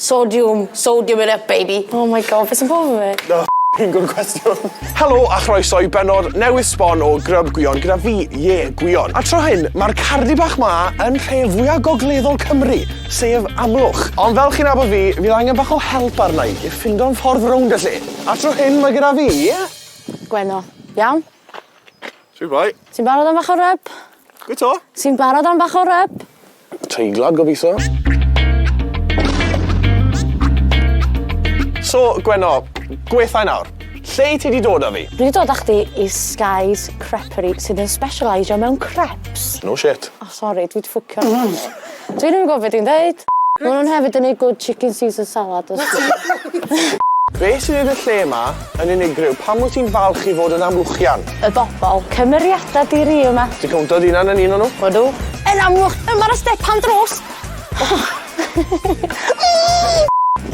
Sodium in it, baby. Oh my god, beth sy'n bod fi? No, good cwestiwn. Helo a chroeso I benod newydd sbon o GRYB Gwion gyda fi, Gwion. A tro hyn, mae'r cardi bach ma yn lle fwyaf gogleddol Cymru, sef Amlwch. Ond fel chi'n abod fi, fydd angen bach o help arna I ffindo'n ffordd rownd y lle. A tro hyn, mae gyda fi... Gwenno, iawn? Swi bai. Ti'n barod am bach o ryb? Gwyto? Ti'n barod am bach o ryb? Treiglad, gobeithio. So, Gwenno, gweithau nawr. Lle ti di dod â fi? Dwi wedi dod â chdi I Sky's Creperie sydd yn specialisio mewn crepes. No shit. Oh, sorry, dwi wedi ffwcio. Dwi ddim yn gofio di'n dweud. Mae nhw'n hefyd yn ei good chicken Caesar salad. Be sy'n neud y lle yma yn unigryw? Pam wyt ti'n falch I fod yn amlwchian? Y bobl, cymeriadau di ri yma. Ti'n cwntod unan yn un o'n nhw? Ydw. Yn Amlwch, yma'r stepan dros.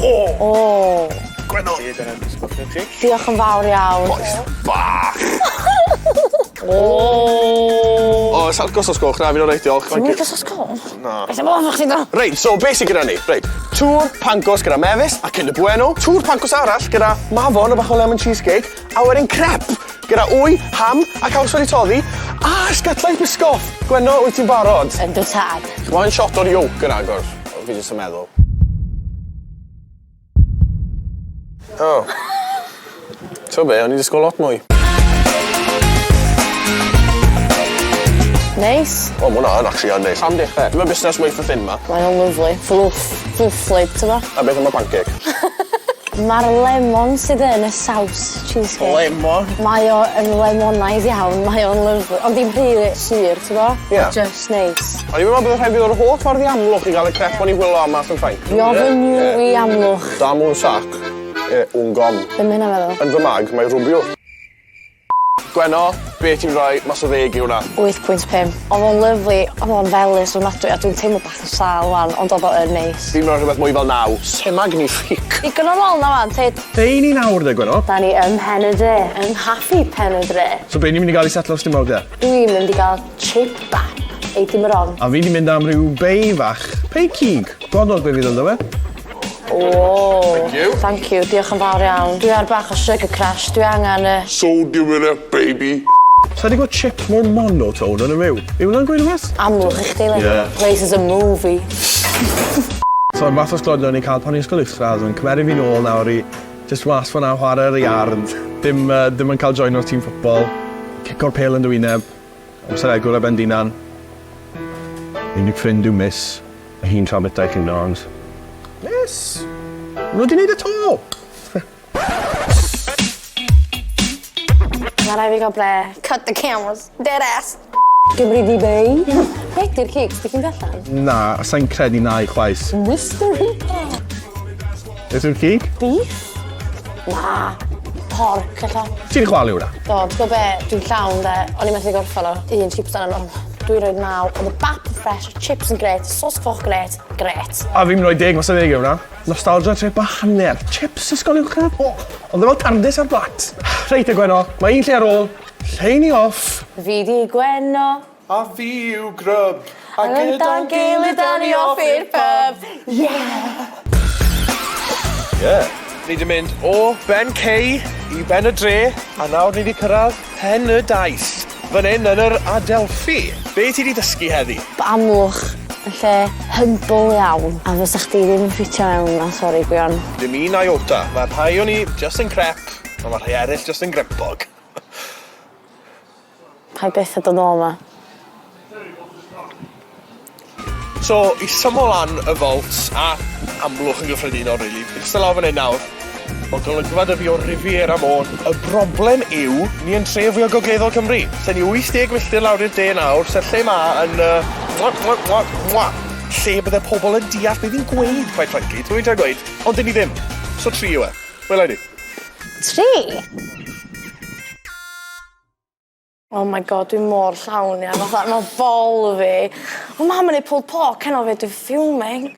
O. Gwenno. Diolch yn fawr iawn. Boes bach. O. Sa'n gosod sgoch na, fi'n o'r reit diolch. Ti'n mynd gosod sgoch? Na. Beth yn bod o'ch ti'n do? Reit, so beth sy'n gyda ni? Reit, tŵr Pancws gyda mefus a cyn y Gwenno, tŵr Pancws arall gyda mafon o bach o lemon cheesecake, a wedyn crep gyda wy, ham a caws wedi toddi, a sgatlau bisgoff. Gwenno, wyt ti'n barod? Yn dy tad. Chwa'n shot o'r yolk yn agor. Fi jyst yn meddwl. O. So be, o'n I disgwyl lot mwy. Neis. O, ma' hwnna yn actually yn neis. Am dechrau. Dwi'n busnes waith o ffyn ma. Mae'n o'n lyflu. Flufflyd, ti'n bo? A beth am y pancake? Mae'r lemon sydd yn y saws cheesecake. Lemon? Mae o yn lemonaidd iawn, mae o'n lyflu. Ond dim rhy sur, ti'n bo? Ie. Just neis. O'n i'n meddwl bydd rhaid bydd o'r holl ffordd I Amlwch I gael y crep o'n I wylo am mas yn ffain. Bienvenue I Amlwch. Dam o'n sac, un gom. Be mae'n meddwl? Yn fy mag, mae rwbiwr. Gwenno, be ti'n rhoi mas o ddeg I hwnna? 8.5. Oedd o'n lyflu, oedd o'n felus ofnadwy, a dwi'n teimlo bach yn sal wan, ond oedd o'n neis. Fi'n meddwl rhywbeth mwy fel naw. Se magnific. Digon o lol na fan, Ted. Be ni nawr de, Gwenno? Da ni ym Pen y Dre, yn haffi Pen y Dre. So be ni'n mynd I gael I setlo os dim awd e? Dwi'n mynd I gael chip bap, ei dim ron. A fi ni'n mynd am ryw bei fach. Bei cig. Godod be fydd ynddo fe? O, Thank you. Thank you, diolch yn fawr iawn. Dwi ar bach o sugar crash, dwi angen y... Sodium in it, baby. So wedi gweld chips mor monotone yn y myw? Yw hwnna'n gweud rhywbeth? Amlwch I chdi, like, Yeah. place is a movie. So'r math o sglodion I cael pan i'n ysgol uwchradd, yn cymeru fi nôl nawr I just was fan awr chwarae ar y iard. Dim yn cael join o'r tîm ffwtbol. Cico'r pel yn dywyneb. Amser egwyl a bendinan. Unig ffrind yw miss. A hi'n tra bitau cyngnons. Miss! Nhw wedi wneud y to! Mae rai fi gael bre. Cut the cameras. Dead ass. GRYB. Beth di'r cics, di chi'n gallan? Na, sa'n credu na I chwaith. Mystery. Beth yw'r cig? Beef? Na. Porc, alla. Ti'n chwalu hwnna? Do, ti'n gwybod be, dwi'n llawn de, o'n i'n methu gorffan o. Un chips dan yno. Dwi'n rhoi 9, oedd y bap yn fresh, chips yn gret, sos foch gret, gret. A fi'n rhoi 10 mas o 10 hwnna. Nostalgia trip a hanner. Chips ysgol uwchradd. Ond fel tardus ar blat. Reit y Gwenno, mae un lle ar ôl. Lle ni off. Fi di Gwenno. A fi yw gryb. A gyda'n gilydd a ni off i'r pub. Yeah! Yeah. Ni wedi mynd o Ben Cey I Ben y Dre, a nawr ni wedi cyrraedd Pen y Daith. Fan hyn yn yr Adelphi. Be ti wedi dysgu heddi? Amlwch, yn lle humble iawn. A fysa chdi ddim yn ffitio mewn na, sori Gwion. Dim un iota. Mae rhai o'n I just yn crep, a mae rhai eraill just yn grepog. Pai beth ydyn nhw yma. So, I symol lan y Volts a Amlwch yn gyffredinol, really. Fi'n ystod lawr fan hyn nawr. Ond golygfa dy fi o Riviera Môn. Y broblem yw, ni yn tre fwy o gogleddol Cymru. Sen ni 80 milltir lawr i'r de nawr, sef lle ma yn... lle bydde pobl yn deall beth fi'n gweud, quite frankly. Dwi'n tra gweud, ond dyn ni ddim. So 3 yw e. Wel ni. 3? Oh my god, dwi'n mor llawn ia. Fatha, mae bol fi. O mam yn ei pulled pork heno fi, dwi'n fuming.